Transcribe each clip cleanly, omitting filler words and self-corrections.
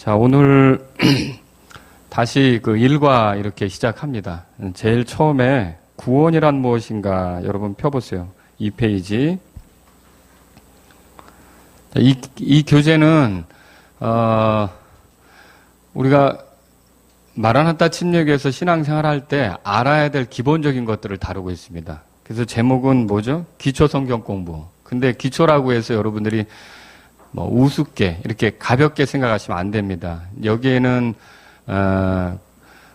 자, 오늘 다시 그 일과 이렇게 시작합니다. 제일 처음에 구원이란 무엇인가 여러분 펴보세요. 2페이지. 이 교재는 우리가 마라나타 침례교에서 신앙생활 할 때 알아야 될 기본적인 것들을 다루고 있습니다. 그래서 제목은 뭐죠? 기초 성경 공부. 근데 기초라고 해서 여러분들이 뭐 우습게 이렇게 가볍게 생각하시면 안 됩니다. 여기에는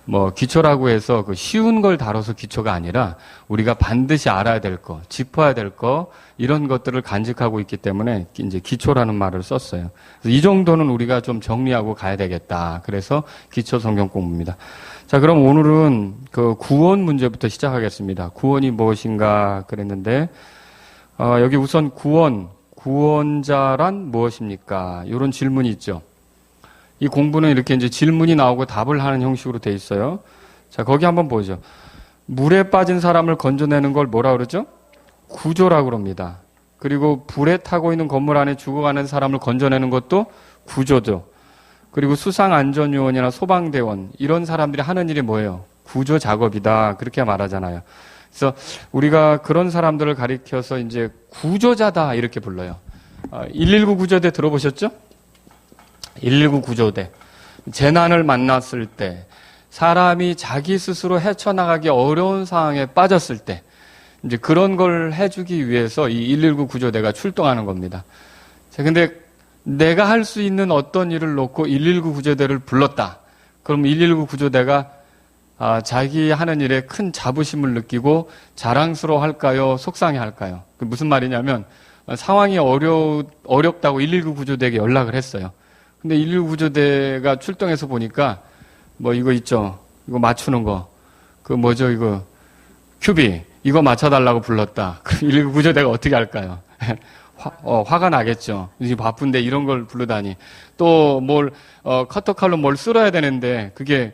뭐 기초라고 해서 그 쉬운 걸 다뤄서 기초가 아니라 우리가 반드시 알아야 될 거, 짚어야 될 거 이런 것들을 간직하고 있기 때문에 이제 기초라는 말을 썼어요. 그래서 이 정도는 우리가 좀 정리하고 가야 되겠다. 그래서 기초 성경 공부입니다. 자, 그럼 오늘은 그 구원 문제부터 시작하겠습니다. 구원이 무엇인가 그랬는데 여기 우선 구원자란 무엇입니까? 이런 질문이 있죠. 이 공부는 이렇게 이제 질문이 나오고 답을 하는 형식으로 돼 있어요. 자, 거기 한번 보죠. 물에 빠진 사람을 건져내는 걸 뭐라 그러죠? 구조라고 그럽니다. 그리고 불에 타고 있는 건물 안에 죽어가는 사람을 건져내는 것도 구조죠. 그리고 수상안전요원이나 소방대원 이런 사람들이 하는 일이 뭐예요? 구조 작업이다. 그렇게 말하잖아요. 그래서 우리가 그런 사람들을 가리켜서 이제 구조자다 이렇게 불러요. 119 구조대 들어보셨죠? 119 구조대. 재난을 만났을 때 사람이 자기 스스로 헤쳐나가기 어려운 상황에 빠졌을 때 이제 그런 걸 해주기 위해서 이 119 구조대가 출동하는 겁니다. 자, 근데 내가 할 수 있는 어떤 일을 놓고 119 구조대를 불렀다. 그럼 119 구조대가 자기 하는 일에 큰 자부심을 느끼고 자랑스러워 할까요? 속상해 할까요? 그 무슨 말이냐면 상황이 어렵다고 119 구조대에게 연락을 했어요. 근데 119 구조대가 출동해서 보니까 뭐 이거 있죠. 이거 맞추는 거. 그 뭐죠 이거. 큐비. 이거 맞춰달라고 불렀다. 그럼 119 구조대가 어떻게 할까요? 화가 나겠죠. 이제 바쁜데 이런 걸 부르다니. 또 커터칼로 뭘 쓸어야 되는데 그게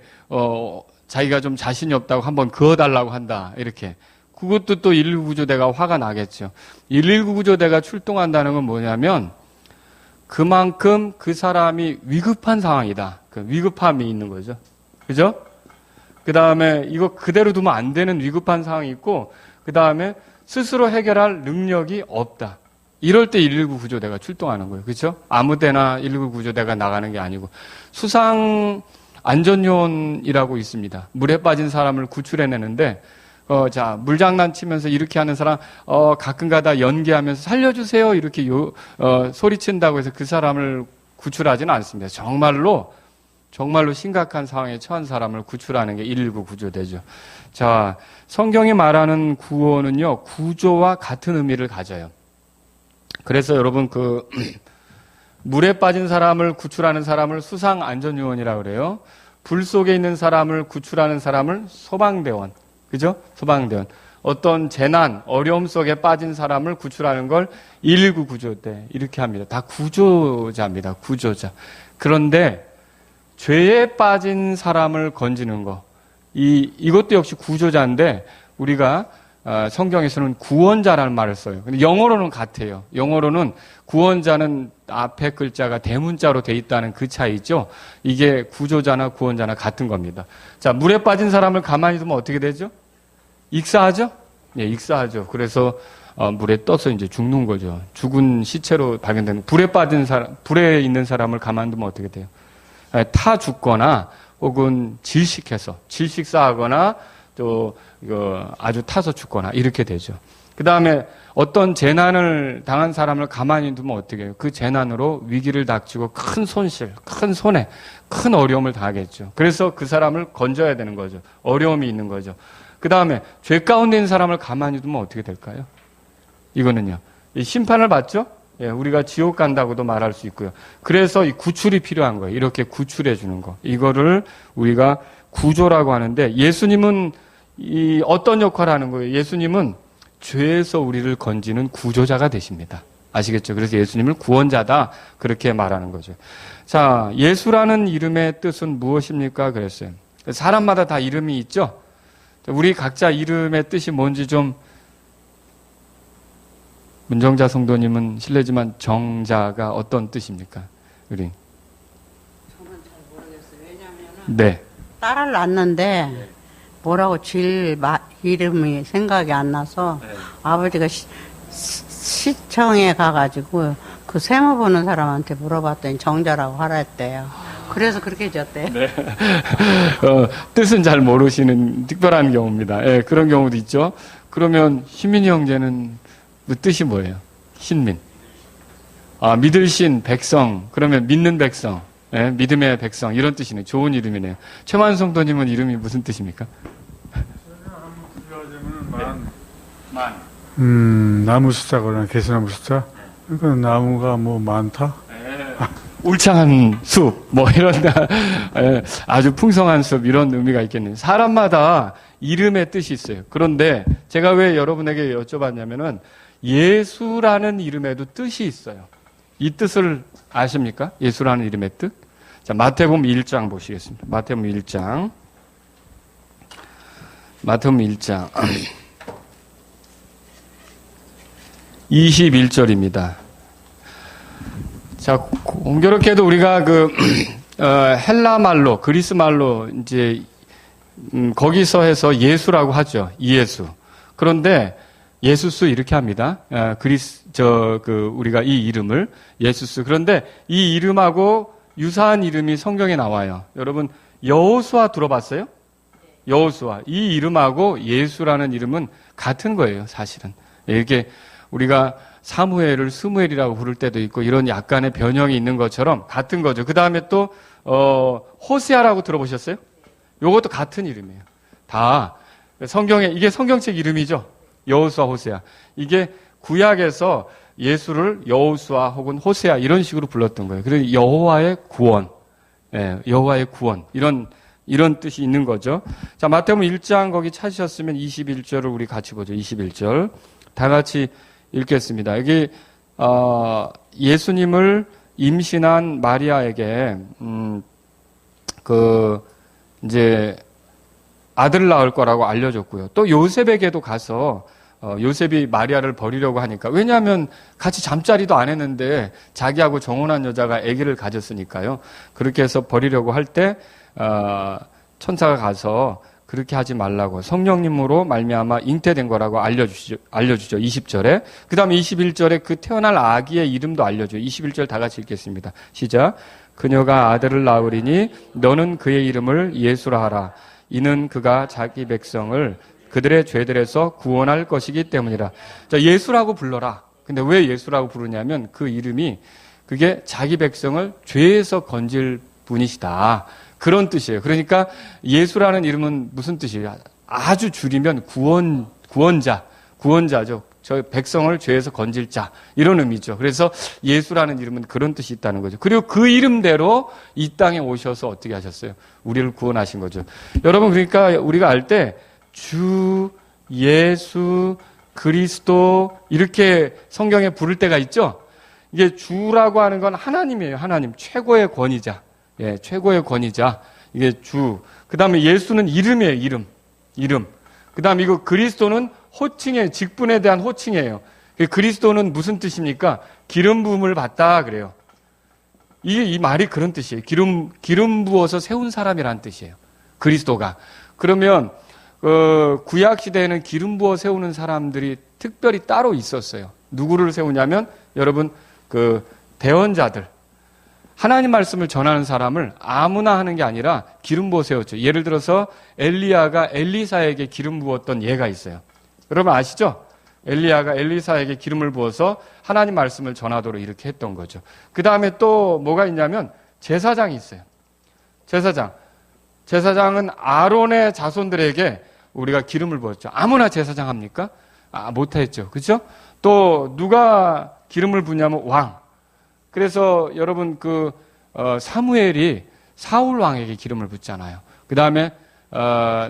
자기가 좀 자신이 없다고 한번 그어달라고 한다. 이렇게. 그것도 또 119 구조대가 화가 나겠죠. 119 구조대가 출동한다는 건 뭐냐면 그만큼 그 사람이 위급한 상황이다. 그 위급함이 있는 거죠. 그죠? 그 다음에 이거 그대로 두면 안 되는 위급한 상황이 있고 그 다음에 스스로 해결할 능력이 없다. 이럴 때 119 구조대가 출동하는 거예요. 그렇죠? 아무 때나 119 구조대가 나가는 게 아니고 수상 안전요원이라고 있습니다. 물에 빠진 사람을 구출해내는데 자, 물장난 치면서 이렇게 하는 사람 가끔가다 연기하면서 살려주세요 이렇게 소리친다고 해서 그 사람을 구출하지는 않습니다. 정말로 심각한 상황에 처한 사람을 구출하는 게 119 구조대죠. 자, 성경이 말하는 구원은요 구조와 같은 의미를 가져요. 그래서 여러분 물에 빠진 사람을 구출하는 사람을 수상안전요원이라고 그래요. 불 속에 있는 사람을 구출하는 사람을 소방대원. 그죠? 소방대원. 어떤 재난, 어려움 속에 빠진 사람을 구출하는 걸 119 구조대. 이렇게 합니다. 다 구조자입니다. 구조자. 그런데 죄에 빠진 사람을 건지는 거. 이것도 역시 구조자인데 우리가 성경에서는 구원자라는 말을 써요. 근데 영어로는 같아요. 영어로는 구원자는 앞에 글자가 대문자로 돼 있다는 그 차이죠. 이게 구조자나 구원자나 같은 겁니다. 자, 물에 빠진 사람을 가만히 두면 어떻게 되죠? 익사하죠? 예, 익사하죠. 그래서 물에 떠서 이제 죽는 거죠. 죽은 시체로 발견되는 불에 있는 사람을 가만히 두면 어떻게 돼요? 타 죽거나 혹은 질식사하거나 또 이거 아주 타서 죽거나 이렇게 되죠. 그 다음에 어떤 재난을 당한 사람을 가만히 두면 어떻게 해요? 그 재난으로 위기를 닥치고 큰 손실, 큰 손해, 큰 어려움을 당하겠죠. 그래서 그 사람을 건져야 되는 거죠. 어려움이 있는 거죠. 그 다음에 죄 가운데 있는 사람을 가만히 두면 어떻게 될까요? 이거는요. 이 심판을 받죠? 예, 우리가 지옥 간다고도 말할 수 있고요. 그래서 이 구출이 필요한 거예요. 이렇게 구출해 주는 거. 이거를 우리가 구조라고 하는데 예수님은 어떤 역할을 하는 거예요? 예수님은 죄에서 우리를 건지는 구조자가 되십니다. 아시겠죠? 그래서 예수님을 구원자다 그렇게 말하는 거죠. 자, 예수라는 이름의 뜻은 무엇입니까? 그랬어요. 사람마다 다 이름이 있죠? 우리 각자 이름의 뜻이 뭔지 좀 문정자 성도님은 실례지만 정자가 어떤 뜻입니까? 우리 저는 잘 모르겠어요. 왜냐면은 네. 딸을 낳았는데 뭐라고 이름이 생각이 안 나서 아버지가 시청에 가가지고 그 세무 보는 사람한테 물어봤더니 정자라고 하라 했대요. 그래서 그렇게 지었대요. 네. 뜻은 잘 모르시는 특별한 경우입니다. 예, 그런 경우도 있죠. 그러면 신민이 형제는 그 뜻이 뭐예요? 신민. 아, 믿을 신, 백성. 그러면 믿는 백성. 예, 믿음의 백성. 이런 뜻이네요. 좋은 이름이네요. 최만 성도님은 이름이 무슨 뜻입니까? 나무 숫자거나 개수나무 숫자. 그러니까 나무가 뭐 많다. 울창한 숲, 뭐 이런, 아주 풍성한 숲, 이런 의미가 있겠네요. 사람마다 이름의 뜻이 있어요. 그런데 제가 왜 여러분에게 여쭤봤냐면은 예수라는 이름에도 뜻이 있어요. 이 뜻을 아십니까? 예수라는 이름의 뜻? 자, 마태복음 1장 보시겠습니다. 마태복음 1장. 마태복음 1장. 21절입니다. 자, 공교롭게도 우리가 헬라 말로, 그리스 말로, 이제, 거기서 해서 예수라고 하죠. 이예수. 그런데, 예수스 이렇게 합니다. 우리가 이 이름을, 예수스. 그런데 이 이름하고 유사한 이름이 성경에 나와요. 여러분, 여호수아 들어봤어요? 여호수아. 이 이름하고 예수라는 이름은 같은 거예요, 사실은. 이렇게 우리가 사무엘을 스무엘이라고 부를 때도 있고 이런 약간의 변형이 있는 것처럼 같은 거죠. 그 다음에 또 호세아라고 들어보셨어요? 요것도 같은 이름이에요. 다 성경에 이게 성경책 이름이죠. 여호수아, 호세아. 이게 구약에서 예수를 여호수아 혹은 호세아 이런 식으로 불렀던 거예요. 그래서 여호와의 구원, 여호와의 구원 이런 뜻이 있는 거죠. 자, 마태복음 1장 거기 찾으셨으면 21절을 우리 같이 보죠. 21절 다 같이 읽겠습니다. 여기 예수님을 임신한 마리아에게 이제 아들을 낳을 거라고 알려줬고요. 또 요셉에게도 가서 요셉이 마리아를 버리려고 하니까 왜냐하면 같이 잠자리도 안 했는데 자기하고 정혼한 여자가 아기를 가졌으니까요. 그렇게 해서 버리려고 할 때 천사가 가서 그렇게 하지 말라고 성령님으로 말미암아 잉태된 거라고 알려주죠. 20절에. 그 다음에 21절에 그 태어날 아기의 이름도 알려줘요. 21절 다 같이 읽겠습니다. 시작. 그녀가 아들을 낳으리니 너는 그의 이름을 예수라 하라. 이는 그가 자기 백성을 그들의 죄들에서 구원할 것이기 때문이라. 자, 예수라고 불러라. 근데 왜 예수라고 부르냐면 그 이름이 그게 자기 백성을 죄에서 건질 분이시다. 그런 뜻이에요. 그러니까 예수라는 이름은 무슨 뜻이에요? 아주 줄이면 구원자죠. 저 백성을 죄에서 건질 자 이런 의미죠. 그래서 예수라는 이름은 그런 뜻이 있다는 거죠. 그리고 그 이름대로 이 땅에 오셔서 어떻게 하셨어요? 우리를 구원하신 거죠. 여러분 그러니까 우리가 알 때 주, 예수, 그리스도 이렇게 성경에 부를 때가 있죠. 이게 주라고 하는 건 하나님이에요. 하나님 최고의 권위자. 예, 최고의 권위자. 이게 주. 그 다음에 예수는 이름이에요, 이름. 그 다음에 이거 그리스도는 호칭이에요. 직분에 대한 호칭이에요. 그리스도는 무슨 뜻입니까? 기름 부음을 받다, 그래요. 이 말이 그런 뜻이에요. 기름 부어서 세운 사람이라는 뜻이에요. 그리스도가. 그러면, 구약시대에는 기름 부어 세우는 사람들이 특별히 따로 있었어요. 누구를 세우냐면, 여러분, 대언자들. 하나님 말씀을 전하는 사람을 아무나 하는 게 아니라 기름 부어 세웠죠. 예를 들어서 엘리야가 엘리사에게 기름 부었던 예가 있어요. 여러분 아시죠? 엘리야가 엘리사에게 기름을 부어서 하나님 말씀을 전하도록 이렇게 했던 거죠. 그 다음에 또 뭐가 있냐면 제사장이 있어요. 제사장은 아론의 자손들에게 우리가 기름을 부었죠. 아무나 제사장 합니까? 못했죠. 그렇죠? 또 누가 기름을 부냐면 왕. 그래서 여러분 사무엘이 사울 왕에게 기름을 붓잖아요. 그 다음에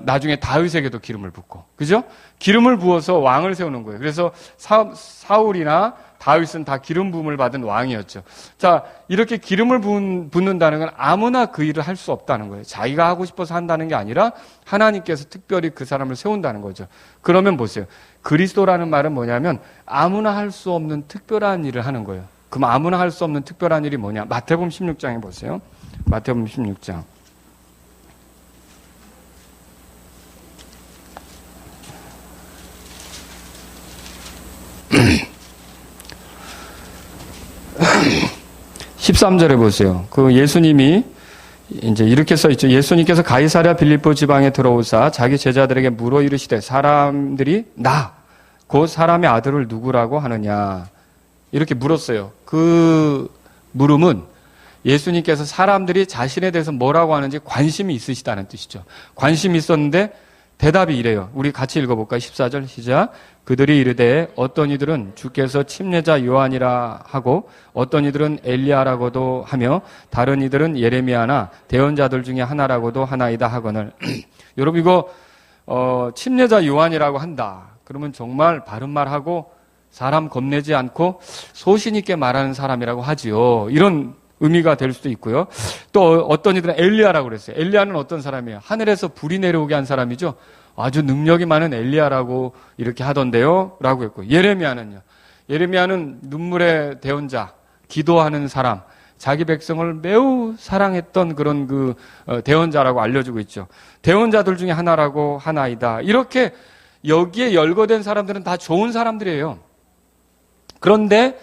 나중에 다윗에게도 기름을 붓고, 그죠? 기름을 부어서 왕을 세우는 거예요. 그래서 사울이나 다윗은 다 기름 부음을 받은 왕이었죠. 자, 이렇게 기름을 붓는다는 건 아무나 그 일을 할 수 없다는 거예요. 자기가 하고 싶어서 한다는 게 아니라 하나님께서 특별히 그 사람을 세운다는 거죠. 그러면 보세요. 그리스도라는 말은 뭐냐면 아무나 할 수 없는 특별한 일을 하는 거예요. 그럼 아무나 할 수 없는 특별한 일이 뭐냐? 마태복음 16장에 보세요. 마태복음 16장. (13절에) 보세요. 그 예수님이 이제 이렇게 써 있죠. 예수님께서 가이사랴 빌립보 지방에 들어오사 자기 제자들에게 물어 이르시되 사람들이 나 곧 사람의 아들을 누구라고 하느냐 이렇게 물었어요. 그 물음은 예수님께서 사람들이 자신에 대해서 뭐라고 하는지 관심이 있으시다는 뜻이죠. 관심이 있었는데 대답이 이래요. 우리 같이 읽어볼까요? 14절 시작. 그들이 이르되 어떤 이들은 주께서 침례자 요한이라 하고 어떤 이들은 엘리야라고도 하며 다른 이들은 예레미야나 대언자들 중에 하나라고도 하나이다 하거늘. 여러분 이거 침례자 요한이라고 한다. 그러면 정말 바른 말하고 사람 겁내지 않고 소신 있게 말하는 사람이라고 하지요. 이런 의미가 될 수도 있고요. 또 어떤 이들은 엘리야라고 그랬어요. 엘리야는 어떤 사람이에요? 하늘에서 불이 내려오게 한 사람이죠. 아주 능력이 많은 엘리야라고 이렇게 하던데요. 라고 했고 예레미야는요. 예레미야는 눈물의 대언자, 기도하는 사람, 자기 백성을 매우 사랑했던 그런 그 대언자라고 알려주고 있죠. 대언자들 중에 하나라고 하나이다. 이렇게 여기에 열거된 사람들은 다 좋은 사람들이에요. 그런데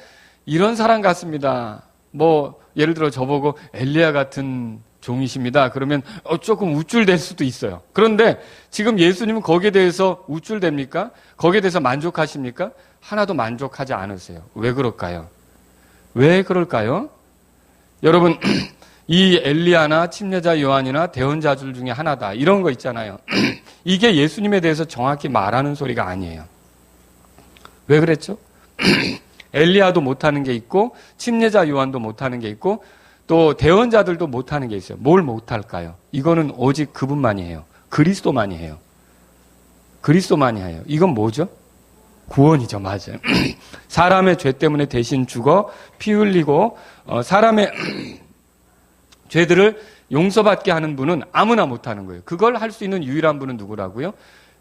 이런 사람 같습니다. 뭐 예를 들어 저보고 엘리야 같은 종이십니다. 그러면 조금 우쭐댈 수도 있어요. 그런데 지금 예수님은 거기에 대해서 우쭐댑니까? 거기에 대해서 만족하십니까? 하나도 만족하지 않으세요. 왜 그럴까요? 왜 그럴까요? 여러분 이 엘리야나 침례자 요한이나 대언자들 중에 하나다. 이런 거 있잖아요. 이게 예수님에 대해서 정확히 말하는 소리가 아니에요. 왜 그랬죠? 엘리야도 못하는 게 있고 침례자 요한도 못하는 게 있고 또 대언자들도 못하는 게 있어요. 뭘 못할까요? 이거는 오직 그분만이 해요. 그리스도만이 해요. 그리스도만이 해요. 이건 뭐죠? 구원이죠. 맞아요. 사람의 죄 때문에 대신 죽어 피 흘리고 사람의 죄들을 용서받게 하는 분은 아무나 못하는 거예요. 그걸 할 수 있는 유일한 분은 누구라고요?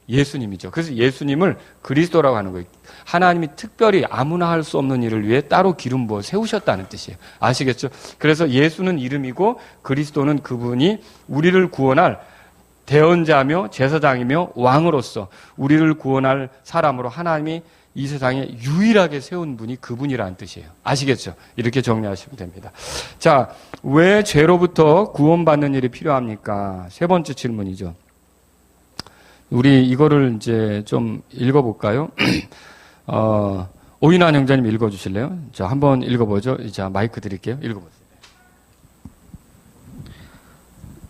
예수님이죠. 그래서 예수님을 그리스도라고 하는 거예요. 하나님이 특별히 아무나 할 수 없는 일을 위해 따로 기름 부어 세우셨다는 뜻이에요. 아시겠죠? 그래서 예수는 이름이고 그리스도는 그분이 우리를 구원할 대언자며 제사장이며 왕으로서 우리를 구원할 사람으로 하나님이 이 세상에 유일하게 세운 분이 그분이라는 뜻이에요. 아시겠죠? 이렇게 정리하시면 됩니다. 자, 왜 죄로부터 구원받는 일이 필요합니까? 세 번째 질문이죠. 우리 이거를 이제 좀 읽어볼까요? 오인환 형제님 읽어주실래요? 자, 한번 읽어보죠. 자, 마이크 드릴게요. 읽어보세요.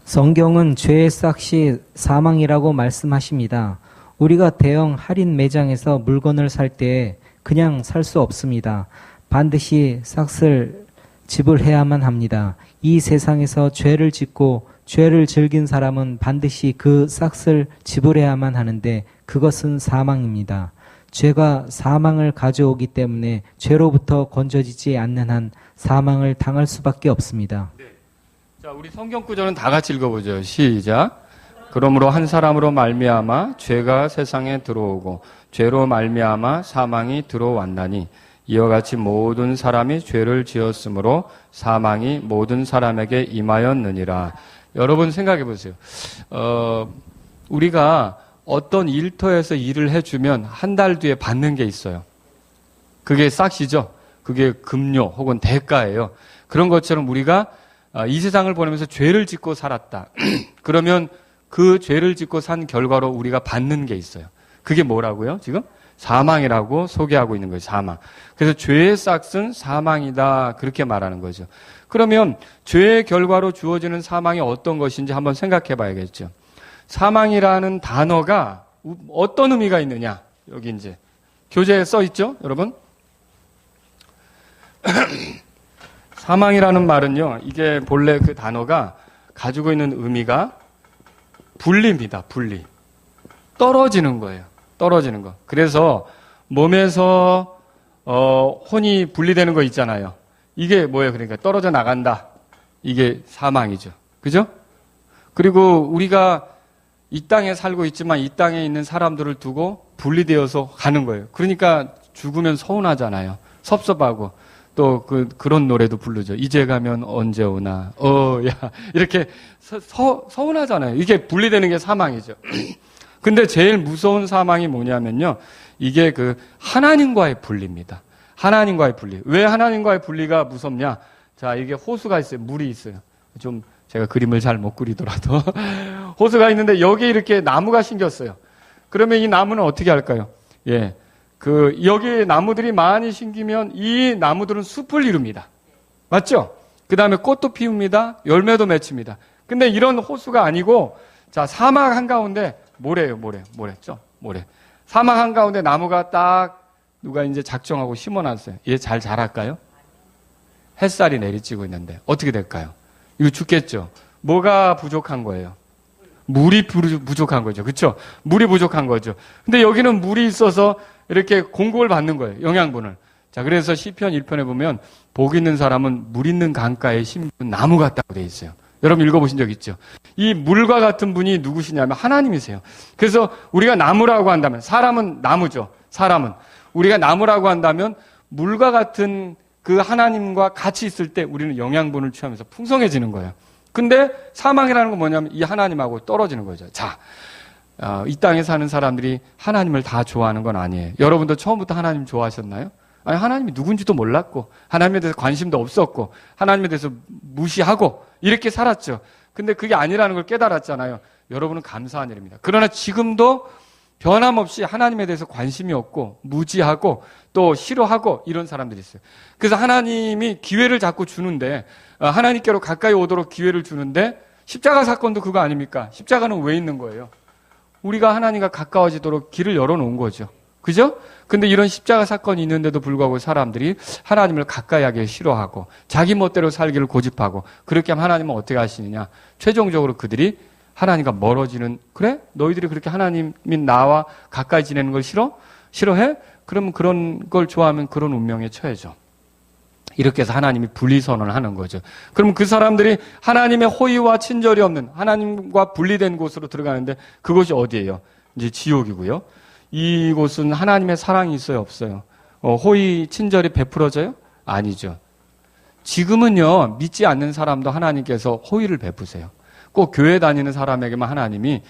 성경은 죄의 싹시 사망이라고 말씀하십니다. 우리가 대형 할인 매장에서 물건을 살 때 그냥 살 수 없습니다. 반드시 싹을 지불해야만 합니다. 이 세상에서 죄를 짓고 죄를 즐긴 사람은 반드시 그 싹을 지불해야만 하는데 그것은 사망입니다. 죄가 사망을 가져오기 때문에 죄로부터 건져지지 않는 한 사망을 당할 수밖에 없습니다. 네. 자, 우리 성경 구절은 다 같이 읽어보죠. 시작. 그러므로 한 사람으로 말미암아 죄가 세상에 들어오고 죄로 말미암아 사망이 들어왔나니 이와 같이 모든 사람이 죄를 지었으므로 사망이 모든 사람에게 임하였느니라. 여러분 생각해 보세요. 우리가 어떤 일터에서 일을 해주면 한 달 뒤에 받는 게 있어요. 그게 싹시죠. 그게 급료 혹은 대가예요. 그런 것처럼 우리가 이 세상을 보내면서 죄를 짓고 살았다. 그러면 그 죄를 짓고 산 결과로 우리가 받는 게 있어요. 그게 뭐라고요? 지금? 사망이라고 소개하고 있는 거예요. 사망. 그래서 죄의 싹은 사망이다. 그렇게 말하는 거죠. 그러면 죄의 결과로 주어지는 사망이 어떤 것인지 한번 생각해 봐야겠죠. 사망이라는 단어가 어떤 의미가 있느냐? 여기 이제 교재에 써 있죠, 여러분? 사망이라는 말은요, 이게 본래 그 단어가 가지고 있는 의미가 분리입니다, 분리. 떨어지는 거예요. 떨어지는 거. 그래서 몸에서 혼이 분리되는 거 있잖아요. 이게 뭐예요? 그러니까 떨어져 나간다. 이게 사망이죠. 그죠? 그리고 우리가 이 땅에 살고 있지만 이 땅에 있는 사람들을 두고 분리되어서 가는 거예요. 그러니까 죽으면 서운하잖아요. 섭섭하고. 또 그런 노래도 부르죠. 이제 가면 언제 오나. 야. 이렇게 서운하잖아요. 이게 분리되는 게 사망이죠. 근데 제일 무서운 사망이 뭐냐면요. 이게 하나님과의 분리입니다. 하나님과의 분리. 왜 하나님과의 분리가 무섭냐? 자, 이게 호수가 있어요. 물이 있어요. 좀 제가 그림을 잘 못 그리더라도. 호수가 있는데 여기 이렇게 나무가 심겼어요. 그러면 이 나무는 어떻게 할까요? 예. 여기 나무들이 많이 심기면 이 나무들은 숲을 이룹니다. 맞죠? 그 다음에 꽃도 피웁니다. 열매도 맺힙니다. 근데 이런 호수가 아니고, 자, 사막 한가운데 모래예요, 모래. 사막 한가운데 나무가 딱 누가 이제 작정하고 심어놨어요. 얘 잘 자랄까요? 햇살이 내리쬐고 있는데 어떻게 될까요? 이거 죽겠죠? 뭐가 부족한 거예요? 물이 부족한 거죠. 그렇죠? 물이 부족한 거죠. 근데 여기는 물이 있어서 이렇게 공급을 받는 거예요. 영양분을. 자, 그래서 시편 1편에 보면 복 있는 사람은 물 있는 강가에 심은 나무 같다고 돼 있어요. 여러분 읽어보신 적 있죠? 이 물과 같은 분이 누구시냐면 하나님이세요. 그래서 우리가 나무라고 한다면, 사람은 나무죠. 사람은. 우리가 나무라고 한다면 물과 같은 그 하나님과 같이 있을 때 우리는 영양분을 취하면서 풍성해지는 거예요. 근데 사망이라는 건 뭐냐면 이 하나님하고 떨어지는 거죠. 자, 이 땅에 사는 사람들이 하나님을 다 좋아하는 건 아니에요. 여러분도 처음부터 하나님 좋아하셨나요? 아니, 하나님이 누군지도 몰랐고 하나님에 대해서 관심도 없었고 하나님에 대해서 무시하고 이렇게 살았죠. 근데 그게 아니라는 걸 깨달았잖아요. 여러분은 감사한 일입니다. 그러나 지금도 변함없이 하나님에 대해서 관심이 없고 무지하고 또 싫어하고 이런 사람들이 있어요. 그래서 하나님이 기회를 자꾸 주는데 하나님께로 가까이 오도록 기회를 주는데 십자가 사건도 그거 아닙니까? 십자가는 왜 있는 거예요? 우리가 하나님과 가까워지도록 길을 열어놓은 거죠. 그죠? 근데 이런 십자가 사건이 있는데도 불구하고 사람들이 하나님을 가까이 하기를 싫어하고 자기 멋대로 살기를 고집하고 그렇게 하면 하나님은 어떻게 하시느냐? 최종적으로 그들이 하나님과 멀어지는, 그래? 너희들이 그렇게 하나님이 나와 가까이 지내는 걸 싫어해? 그러면 그런 걸 좋아하면 그런 운명에 처해져. 이렇게 해서 하나님이 분리선언을 하는 거죠. 그럼 그 사람들이 하나님의 호의와 친절이 없는 하나님과 분리된 곳으로 들어가는데 그곳이 어디예요? 이제 지옥이고요. 이곳은 하나님의 사랑이 있어요, 없어요? 호의, 친절이 베풀어져요? 아니죠. 지금은요, 믿지 않는 사람도 하나님께서 호의를 베푸세요. 꼭 교회 다니는 사람에게만 하나님이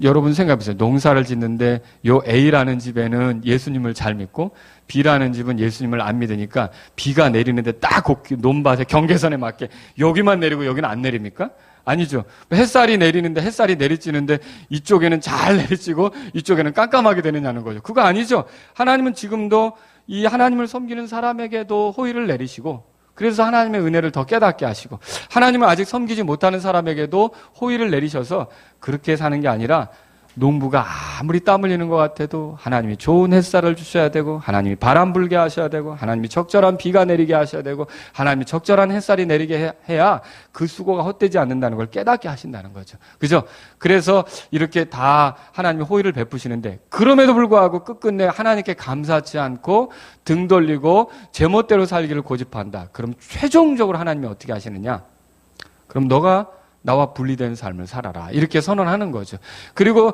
여러분 생각해보세요. 농사를 짓는데 요 A라는 집에는 예수님을 잘 믿고 B라는 집은 예수님을 안 믿으니까 비가 내리는데 딱 논밭에 경계선에 맞게 여기만 내리고 여기는 안 내립니까? 아니죠. 햇살이 내리는데 햇살이 내리쬐는데 이쪽에는 잘 내리쬐고 이쪽에는 깜깜하게 되느냐는 거죠. 그거 아니죠. 하나님은 지금도 이 하나님을 섬기는 사람에게도 호의를 내리시고 그래서 하나님의 은혜를 더 깨닫게 하시고 하나님을 아직 섬기지 못하는 사람에게도 호의를 내리셔서 그렇게 사는 게 아니라 농부가 아무리 땀 흘리는 것 같아도 하나님이 좋은 햇살을 주셔야 되고 하나님이 바람 불게 하셔야 되고 하나님이 적절한 비가 내리게 하셔야 되고 하나님이 적절한 햇살이 내리게 해야 그 수고가 헛되지 않는다는 걸 깨닫게 하신다는 거죠. 그죠? 그래서 이렇게 다 하나님이 호의를 베푸시는데 그럼에도 불구하고 끝끝내 하나님께 감사하지 않고 등 돌리고 제멋대로 살기를 고집한다. 그럼 최종적으로 하나님이 어떻게 하시느냐? 그럼 너가 나와 분리된 삶을 살아라. 이렇게 선언하는 거죠. 그리고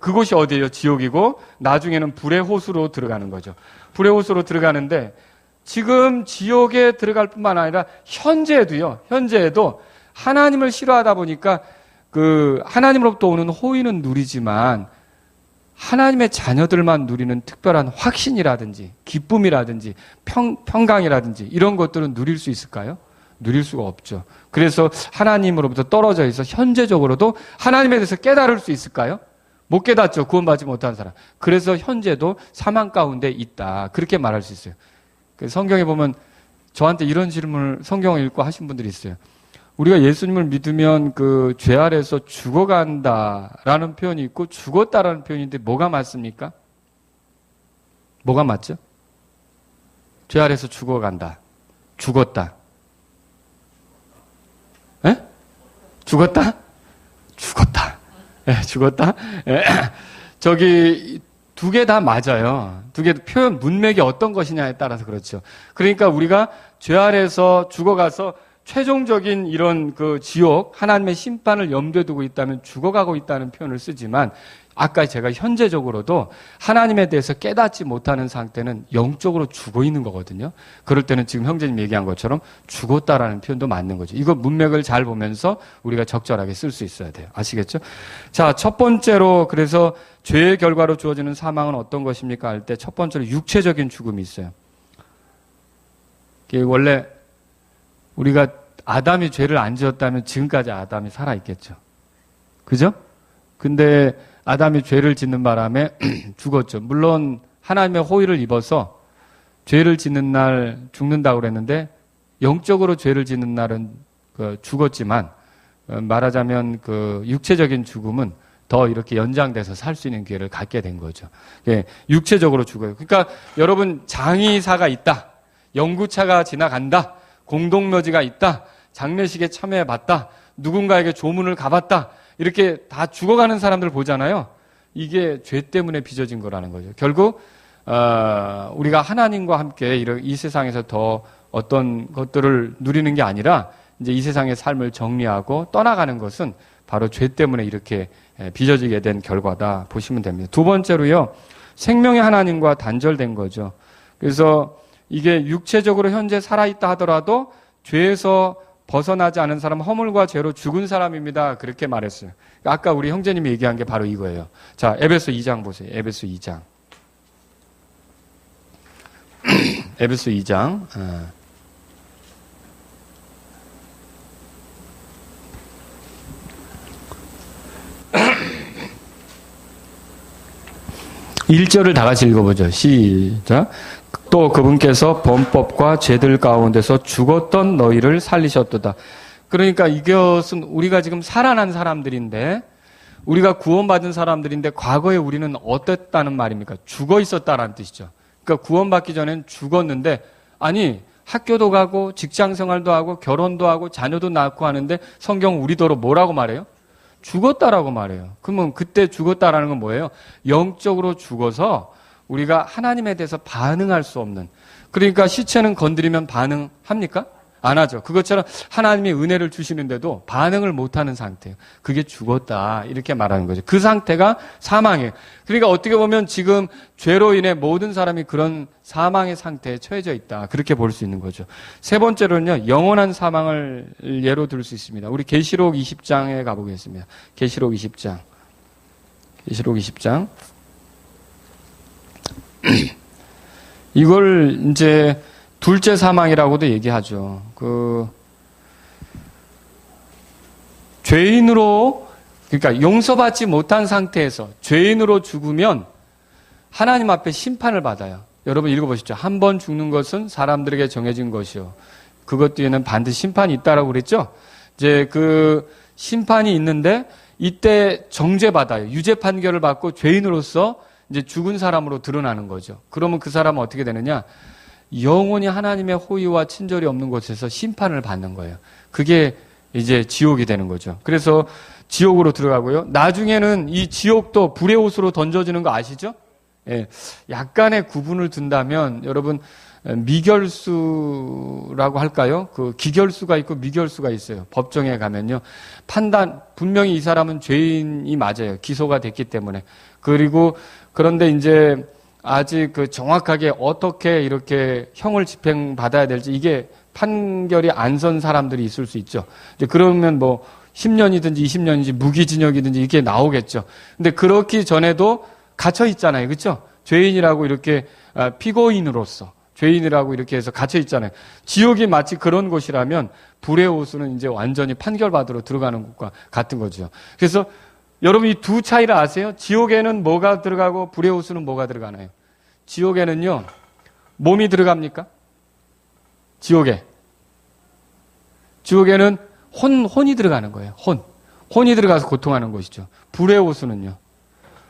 그곳이 어디예요? 지옥이고 나중에는 불의 호수로 들어가는 거죠. 불의 호수로 들어가는데 지금 지옥에 들어갈 뿐만 아니라 현재에도 하나님을 싫어하다 보니까 하나님으로부터 오는 호의는 누리지만 하나님의 자녀들만 누리는 특별한 확신이라든지 기쁨이라든지 평강이라든지 이런 것들은 누릴 수 있을까요? 누릴 수가 없죠. 그래서 하나님으로부터 떨어져 있어 현재적으로도 하나님에 대해서 깨달을 수 있을까요? 못 깨닫죠. 구원받지 못한 사람. 그래서 현재도 사망 가운데 있다. 그렇게 말할 수 있어요. 성경에 보면 저한테 이런 질문을 성경을 읽고 하신 분들이 있어요. 우리가 예수님을 믿으면 죄 아래에서 죽어간다라는 표현이 있고 죽었다라는 표현인데 뭐가 맞습니까? 뭐가 맞죠? 죄 아래에서 죽어간다. 죽었다. 에? 죽었다? 죽었다? 저기 두 개 다 맞아요. 두 개 표현 문맥이 어떤 것이냐에 따라서 그렇죠. 그러니까 우리가 죄 아래에서 죽어가서 최종적인 이런 그 지옥, 하나님의 심판을 염두에 두고 있다면 죽어가고 있다는 표현을 쓰지만 아까 제가 현재적으로도 하나님에 대해서 깨닫지 못하는 상태는 영적으로 죽어 있는 거거든요. 그럴 때는 지금 형제님 얘기한 것처럼 죽었다라는 표현도 맞는 거죠. 이거 문맥을 잘 보면서 우리가 적절하게 쓸 수 있어야 돼요. 아시겠죠? 자, 첫 번째로 그래서 죄의 결과로 주어지는 사망은 어떤 것입니까? 할 때 첫 번째로 육체적인 죽음이 있어요. 이게 원래 우리가 아담이 죄를 안 지었다면 지금까지 아담이 살아있겠죠. 그죠? 근데 아담이 죄를 짓는 바람에 죽었죠. 물론 하나님의 호의를 입어서 죄를 짓는 날 죽는다고 그랬는데 영적으로 죄를 짓는 날은 죽었지만 말하자면 그 육체적인 죽음은 더 이렇게 연장돼서 살 수 있는 기회를 갖게 된 거죠. 예, 육체적으로 죽어요. 그러니까 여러분 장의사가 있다. 연구차가 지나간다. 공동묘지가 있다. 장례식에 참여해봤다. 누군가에게 조문을 가봤다. 이렇게 다 죽어가는 사람들 보잖아요. 이게 죄 때문에 빚어진 거라는 거죠. 결국 우리가 하나님과 함께 이 세상에서 더 어떤 것들을 누리는 게 아니라 이제 이 세상의 삶을 정리하고 떠나가는 것은 바로 죄 때문에 이렇게 빚어지게 된 결과다 보시면 됩니다. 두 번째로요. 생명의 하나님과 단절된 거죠. 그래서 이게 육체적으로 현재 살아있다 하더라도 죄에서 벗어나지 않은 사람, 허물과 죄로 죽은 사람입니다. 그렇게 말했어요. 아까 우리 형제님이 얘기한 게 바로 이거예요. 자, 에베소 2장 보세요. 에베소 2장. 에베소 2장. 1절을 다 같이 읽어보죠. 시작. 또 그분께서 범법과 죄들 가운데서 죽었던 너희를 살리셨도다. 그러니까 이것은 우리가 지금 살아난 사람들인데 우리가 구원받은 사람들인데 과거에 우리는 어땠다는 말입니까? 죽어 있었다라는 뜻이죠. 그러니까 구원받기 전엔 죽었는데 아니 학교도 가고 직장 생활도 하고 결혼도 하고 자녀도 낳고 하는데 성경 우리더러 뭐라고 말해요? 죽었다라고 말해요. 그러면 그때 죽었다라는 건 뭐예요? 영적으로 죽어서 우리가 하나님에 대해서 반응할 수 없는. 그러니까 시체는 건드리면 반응합니까? 안 하죠. 그것처럼 하나님이 은혜를 주시는데도 반응을 못하는 상태예요. 그게 죽었다 이렇게 말하는 거죠. 그 상태가 사망이에요. 그러니까 어떻게 보면 지금 죄로 인해 모든 사람이 그런 사망의 상태에 처해져 있다. 그렇게 볼 수 있는 거죠. 세 번째로는요. 영원한 사망을 예로 들 수 있습니다. 우리 계시록 20장에 가보겠습니다. 계시록 20장. 계시록 20장. 이걸 이제 둘째 사망이라고도 얘기하죠. 죄인으로, 그러니까 용서받지 못한 상태에서 죄인으로 죽으면 하나님 앞에 심판을 받아요. 여러분 읽어보시죠. 한 번 죽는 것은 사람들에게 정해진 것이요. 그것 뒤에는 반드시 심판이 있다라고 그랬죠. 이제 그 심판이 있는데 이때 정죄받아요. 유죄 판결을 받고 죄인으로서 이제 죽은 사람으로 드러나는 거죠. 그러면 그 사람은 어떻게 되느냐? 영원히 하나님의 호의와 친절이 없는 곳에서 심판을 받는 거예요. 그게 이제 지옥이 되는 거죠. 그래서 지옥으로 들어가고요. 나중에는 이 지옥도 불의 옷으로 던져지는 거 아시죠? 예, 약간의 구분을 둔다면 여러분 미결수라고 할까요? 그 기결수가 있고 미결수가 있어요. 법정에 가면요. 판단, 분명히 이 사람은 죄인이 맞아요. 기소가 됐기 때문에. 그리고 그런데 이제 아직 그 정확하게 어떻게 이렇게 형을 집행받아야 될지 이게 판결이 안 선 사람들이 있을 수 있죠. 이제 그러면 뭐 10년이든지 20년이든지 무기징역이든지 이게 나오겠죠. 근데 그렇기 전에도 갇혀 있잖아요. 그렇죠? 죄인이라고 이렇게 피고인으로서 죄인이라고 이렇게 해서 갇혀 있잖아요. 지옥이 마치 그런 곳이라면 불의 호수는 이제 완전히 판결받으러 들어가는 곳과 같은 거죠. 그래서 여러분 이 두 차이를 아세요? 지옥에는 뭐가 들어가고 불의 호수는 뭐가 들어가나요? 지옥에는요. 몸이 들어갑니까? 지옥에는 혼이 들어가는 거예요. 혼이 들어가서 고통하는 것이죠. 불의 호수는요.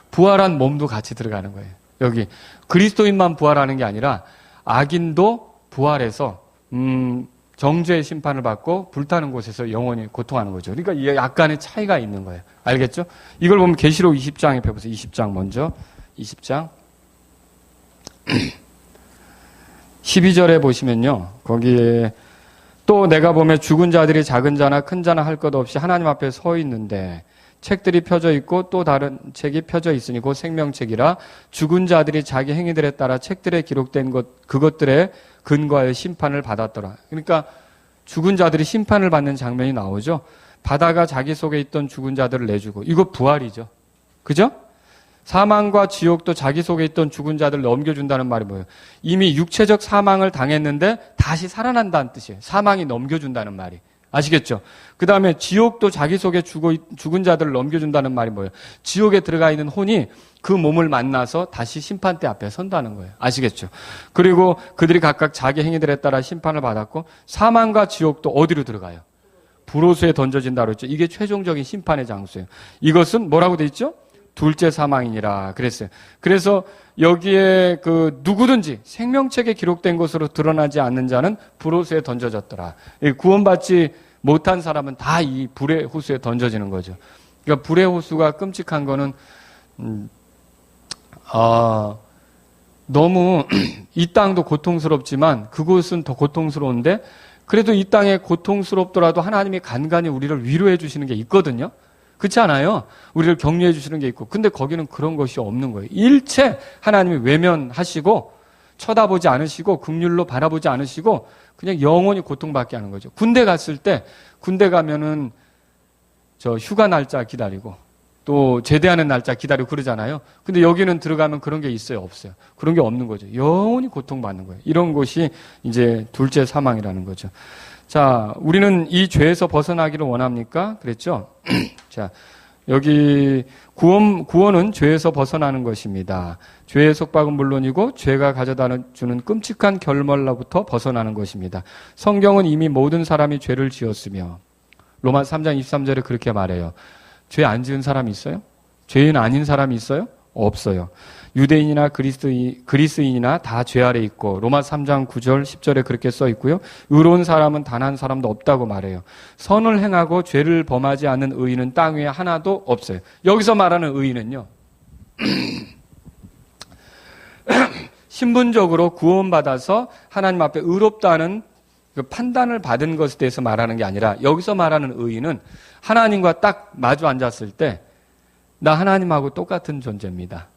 부활한 몸도 같이 들어가는 거예요. 여기 그리스도인만 부활하는 게 아니라 악인도 부활해서 정죄의 심판을 받고 불타는 곳에서 영원히 고통하는 거죠. 그러니까 이 약간의 차이가 있는 거예요. 알겠죠? 이걸 보면 계시록 20장에 펴보세요. 20장 먼저. 20장. 12절에 보시면요. 거기에 또 내가 보면 죽은 자들이 작은 자나 큰 자나 할 것 없이 하나님 앞에 서 있는데 책들이 펴져 있고 또 다른 책이 펴져 있으니 곧 생명책이라 죽은 자들이 자기 행위들에 따라 책들에 기록된 그것들에 근거하여 심판을 받았더라. 그러니까 죽은 자들이 심판을 받는 장면이 나오죠. 바다가 자기 속에 있던 죽은 자들을 내주고, 이거 부활이죠. 그죠? 사망과 지옥도 자기 속에 있던 죽은 자들을 넘겨준다는 말이 뭐예요? 이미 육체적 사망을 당했는데 다시 살아난다는 뜻이에요. 사망이 넘겨준다는 말이. 아시겠죠? 그 다음에 지옥도 자기 속에 죽은 자들을 넘겨준다는 말이 뭐예요? 지옥에 들어가 있는 혼이 그 몸을 만나서 다시 심판대 앞에 선다는 거예요. 아시겠죠? 그리고 그들이 각각 자기 행위들에 따라 심판을 받았고, 사망과 지옥도 어디로 들어가요? 불호수에 던져진다고 그랬죠. 이게 최종적인 심판의 장소예요. 이것은 뭐라고 돼 있죠? 둘째 사망이니라 그랬어요. 그래서 여기에 누구든지 생명책에 기록된 것으로 드러나지 않는 자는 불호수에 던져졌더라. 구원받지 못한 사람은 다 이 불의 호수에 던져지는 거죠. 그러니까 불의 호수가 끔찍한 거는 너무 이 땅도 고통스럽지만 그곳은 더 고통스러운데, 그래도 이 땅에 고통스럽더라도 하나님이 간간히 우리를 위로해 주시는 게 있거든요. 그렇지 않아요? 우리를 격려해 주시는 게 있고. 근데 거기는 그런 것이 없는 거예요. 일체 하나님이 외면하시고 쳐다보지 않으시고 긍휼로 바라보지 않으시고 그냥 영원히 고통받게 하는 거죠. 군대 갔을 때, 군대 가면은 저 휴가 날짜 기다리고 또 제대하는 날짜 기다리고 그러잖아요. 근데 여기는 들어가면 그런 게 있어요? 없어요? 그런 게 없는 거죠. 영원히 고통받는 거예요. 이런 것이 이제 둘째 사망이라는 거죠. 자, 우리는 이 죄에서 벗어나기를 원합니까? 그랬죠? 자, 여기 구원은 죄에서 벗어나는 것입니다. 죄의 속박은 물론이고 죄가 가져다 주는 끔찍한 결말로부터 벗어나는 것입니다. 성경은 이미 모든 사람이 죄를 지었으며 로마 3장 23절에 그렇게 말해요. 죄 안 지은 사람이 있어요? 죄인 아닌 사람이 있어요? 없어요. 유대인이나 그리스인이나 다 죄 아래 있고 로마 3장 9절 10절에 그렇게 써 있고요. 의로운 사람은 단 한 사람도 없다고 말해요. 선을 행하고 죄를 범하지 않는 의인은 땅 위에 하나도 없어요. 여기서 말하는 의인은요. 신분적으로 구원받아서 하나님 앞에 의롭다는 그 판단을 받은 것에 대해서 말하는 게 아니라 여기서 말하는 의인은 하나님과 딱 마주 앉았을 때 나 하나님하고 똑같은 존재입니다.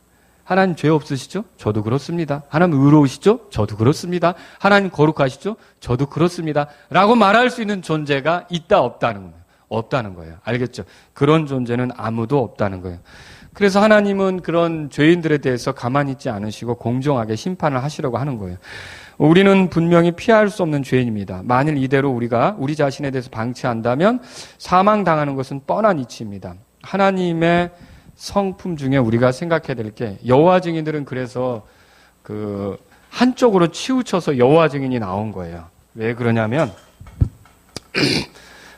하나님 죄 없으시죠? 저도 그렇습니다. 하나님 의로우시죠? 저도 그렇습니다. 하나님 거룩하시죠? 저도 그렇습니다. 라고 말할 수 있는 존재가 있다 없다는 거예요. 없다는 거예요. 알겠죠? 그런 존재는 아무도 없다는 거예요. 그래서 하나님은 그런 죄인들에 대해서 가만히 있지 않으시고 공정하게 심판을 하시려고 하는 거예요. 우리는 분명히 피할 수 없는 죄인입니다. 만일 이대로 우리가 우리 자신에 대해서 방치한다면 사망당하는 것은 뻔한 이치입니다. 하나님의 성품 중에 우리가 생각해야 될 게, 여호와 증인들은 그래서 한쪽으로 치우쳐서 여호와 증인이 나온 거예요. 왜 그러냐면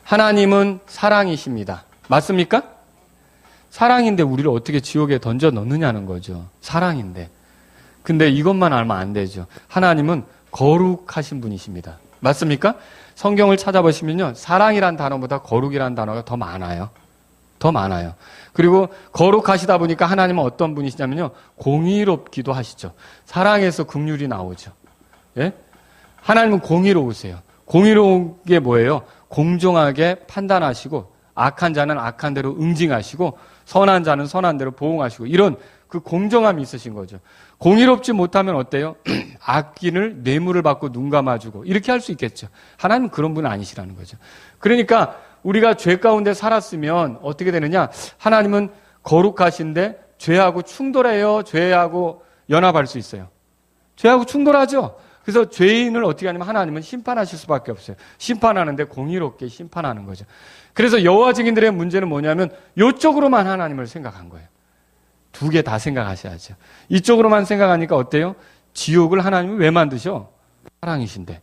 하나님은 사랑이십니다. 맞습니까? 사랑인데 우리를 어떻게 지옥에 던져 넣느냐는 거죠. 사랑인데. 근데 이것만 알면 안 되죠. 하나님은 거룩하신 분이십니다. 맞습니까? 성경을 찾아보시면요, 사랑이란 단어보다 거룩이란 단어가 더 많아요. 더 많아요. 그리고 거룩하시다 보니까 하나님은 어떤 분이시냐면요, 공의롭기도 하시죠. 사랑에서 긍휼이 나오죠. 예? 하나님은 공의로우세요. 공의로운 게 뭐예요? 공정하게 판단하시고 악한 자는 악한 대로 응징하시고 선한 자는 선한 대로 보응하시고, 이런 그 공정함이 있으신 거죠. 공의롭지 못하면 어때요? 악인을 뇌물을 받고 눈 감아주고 이렇게 할 수 있겠죠. 하나님은 그런 분 아니시라는 거죠. 그러니까 우리가 죄 가운데 살았으면 어떻게 되느냐? 하나님은 거룩하신데 죄하고 충돌해요? 죄하고 연합할 수 있어요? 죄하고 충돌하죠? 그래서 죄인을 어떻게 하냐면 하나님은 심판하실 수밖에 없어요. 심판하는데 공의롭게 심판하는 거죠. 그래서 여호와 증인들의 문제는 뭐냐면 이쪽으로만 하나님을 생각한 거예요. 두 개 다 생각하셔야죠. 이쪽으로만 생각하니까 어때요? 지옥을 하나님은 왜 만드셔? 사랑이신데.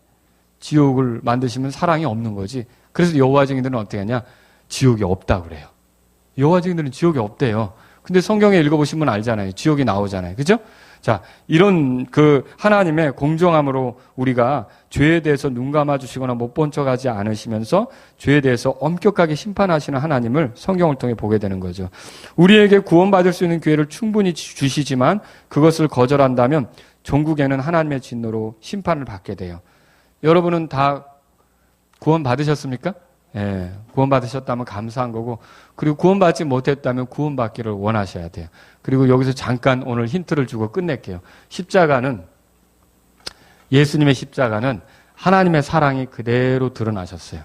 지옥을 만드시면 사랑이 없는 거지. 그래서 여호와 증인들은 어떻게 하냐? 지옥이 없다고 그래요. 여호와 증인들은 지옥이 없대요. 근데 성경에 읽어보시면 알잖아요. 지옥이 나오잖아요. 그죠? 자, 이런 하나님의 공정함으로 우리가 죄에 대해서 눈 감아주시거나 못 본 척하지 않으시면서 죄에 대해서 엄격하게 심판하시는 하나님을 성경을 통해 보게 되는 거죠. 우리에게 구원받을 수 있는 기회를 충분히 주시지만 그것을 거절한다면 종국에는 하나님의 진노로 심판을 받게 돼요. 여러분은 다 구원 받으셨습니까? 예, 구원 받으셨다면 감사한 거고, 그리고 구원 받지 못했다면 구원 받기를 원하셔야 돼요. 그리고 여기서 잠깐 오늘 힌트를 주고 끝낼게요. 예수님의 십자가는 하나님의 사랑이 그대로 드러나셨어요.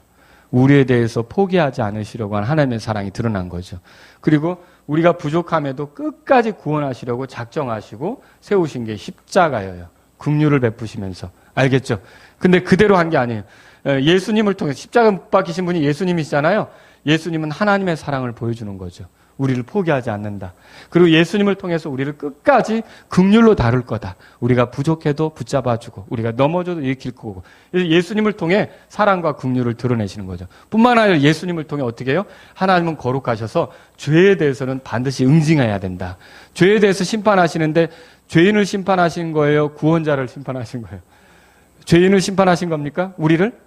우리에 대해서 포기하지 않으시려고 하는 하나님의 사랑이 드러난 거죠. 그리고 우리가 부족함에도 끝까지 구원하시려고 작정하시고 세우신 게 십자가예요. 긍휼을 베푸시면서. 알겠죠? 근데 그대로 한 게 아니에요. 예수님을 통해 십자가 못 박히신 분이 예수님이시잖아요. 예수님은 하나님의 사랑을 보여주는 거죠. 우리를 포기하지 않는다. 그리고 예수님을 통해서 우리를 끝까지 긍휼로 다룰 거다. 우리가 부족해도 붙잡아주고 우리가 넘어져도 일으킬 거고. 예수님을 통해 사랑과 긍휼을 드러내시는 거죠. 뿐만 아니라 예수님을 통해 어떻게 해요? 하나님은 거룩하셔서 죄에 대해서는 반드시 응징해야 된다. 죄에 대해서 심판하시는데 죄인을 심판하신 거예요? 구원자를 심판하신 거예요? 죄인을 심판하신 겁니까? 우리를?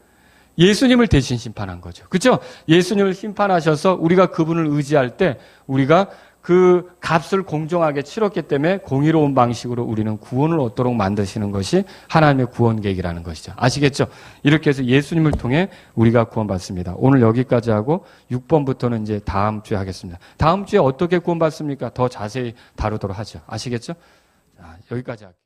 예수님을 대신 심판한 거죠. 그렇죠? 예수님을 심판하셔서 우리가 그분을 의지할 때 우리가 그 값을 공정하게 치렀기 때문에 공의로운 방식으로 우리는 구원을 얻도록 만드시는 것이 하나님의 구원 계획이라는 것이죠. 아시겠죠? 이렇게 해서 예수님을 통해 우리가 구원받습니다. 오늘 여기까지 하고 6번부터는 이제 다음 주에 하겠습니다. 다음 주에 어떻게 구원받습니까? 더 자세히 다루도록 하죠. 아시겠죠? 자, 여기까지 할게요.